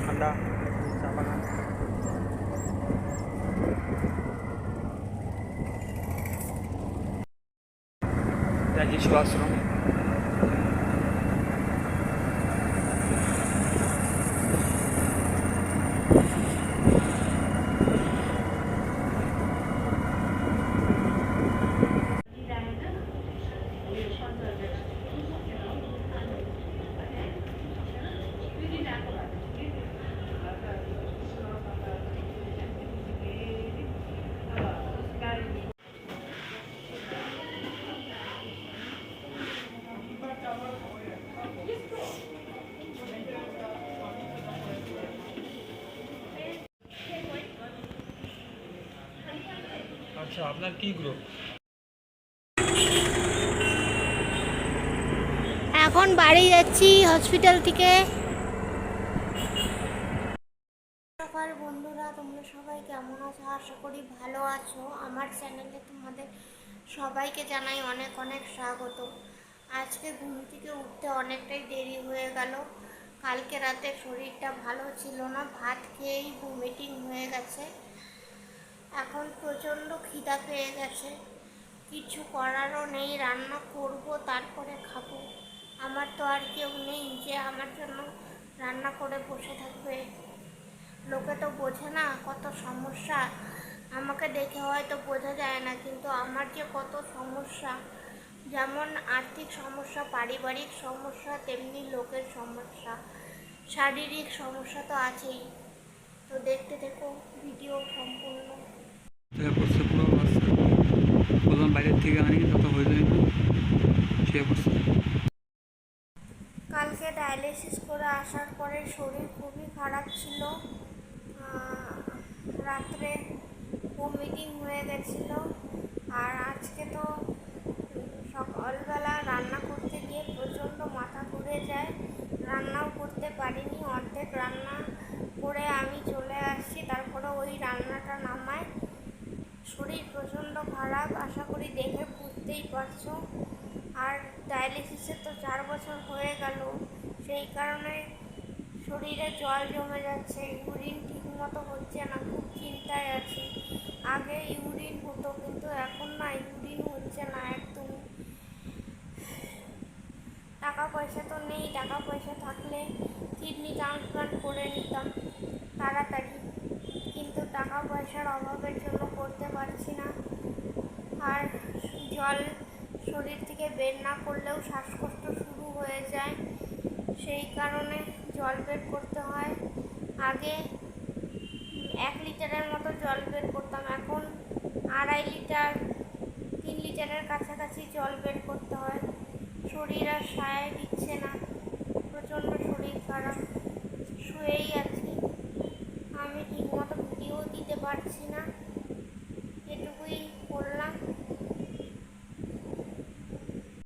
ঠান্ডা চা বাগান। শিশু আশ্রম। আচ্ছা, আপনার কি গ্রুপ? এখন বাড়ি যাচ্ছি হসপিটাল থেকে। সকাল বন্ধুরা, তোমরা সবাই কেমন আছো? আশা করি ভালো আছো। আমার চ্যানেলে তোমাদের সবাইকে জানাই অনেক অনেক স্বাগত। আজকে ঘুম থেকে উঠতে অনেকটাই দেরি হয়ে গেল। কালকে রাতে শরীরটা ভালো ছিল না, ভাত খেয়েই ভমিটিং হয়ে গেছে। এখন প্রচণ্ড খিদা পেয়ে গেছে, কিছু করারও নেই, রান্না করব তারপরে খাবো। আমার তো আর কেউ নেই যে আমার জন্য রান্না করে বসে থাকবে। লোকে তো বোঝে না কত সমস্যা। আমাকে দেখে হয়তো বোঝা যায় না, কিন্তু আমার যে কত সমস্যা, যেমন আর্থিক সমস্যা, পারিবারিক সমস্যা, তেমনি লোকের সমস্যা, শারীরিক সমস্যা তো আছেই। তো দেখতে দেখো ভিডিও সম্পূর্ণ। পড়ছে পুরো বললাম বাইরের থেকে আনি তত হয়ে যায় না, সে পড়ছে। কালকে ডায়ালিসিস করে আসার পরে শরীর খুবই খারাপ ছিল। রাত্রে ভমিটিং হয়ে গেছিল। আর আজকে তো সকালবেলা রান্না করতে গিয়ে প্রচণ্ড মাথা ঘুরে যায়, রান্নাও করতে পারিনি। অর্ধেক রান্না করে আমি চলে আসছি, তারপরে ওই রান্নাটা নামায়। শরীর প্রচণ্ড খারাপ, আশা করি দেখে বুঝতেই পারছো। আর ডায়ালিসিসের তো 4 বছর হয়ে গেল, সেই কারণে শরীরে জল জমে যাচ্ছে, ইউরিন ঠিক মতো হচ্ছে না, খুব চিন্তায় আছি। আগে ইউরিন হতো, কিন্তু এখন না, ইউরিন হচ্ছে না একদম। টাকা পয়সা তো নেই, টাকা পয়সা থাকলে কিডনি ট্রান্সপ্লান্ট করে নিতাম তাড়াতাড়ি, কিন্তু টাকা পয়সার অভাবের জন্য করতে পারছি না। আর জল শরীর থেকে বের না করলেও শ্বাসকষ্ট শুরু হয়ে যায়, সেই কারণে জল বের করতে হয়। আগে 1 লিটারের মতো জল বের করতাম, এখন 2.5 লিটার 3 লিটারের কাছাকাছি জল বের করতে হয়। শরীর আর সায় দিচ্ছে না, প্রচণ্ড শরীর খারাপ, শুয়েই আছি। আমি ঠিকমতো ভিডিও দিতে পারছি না,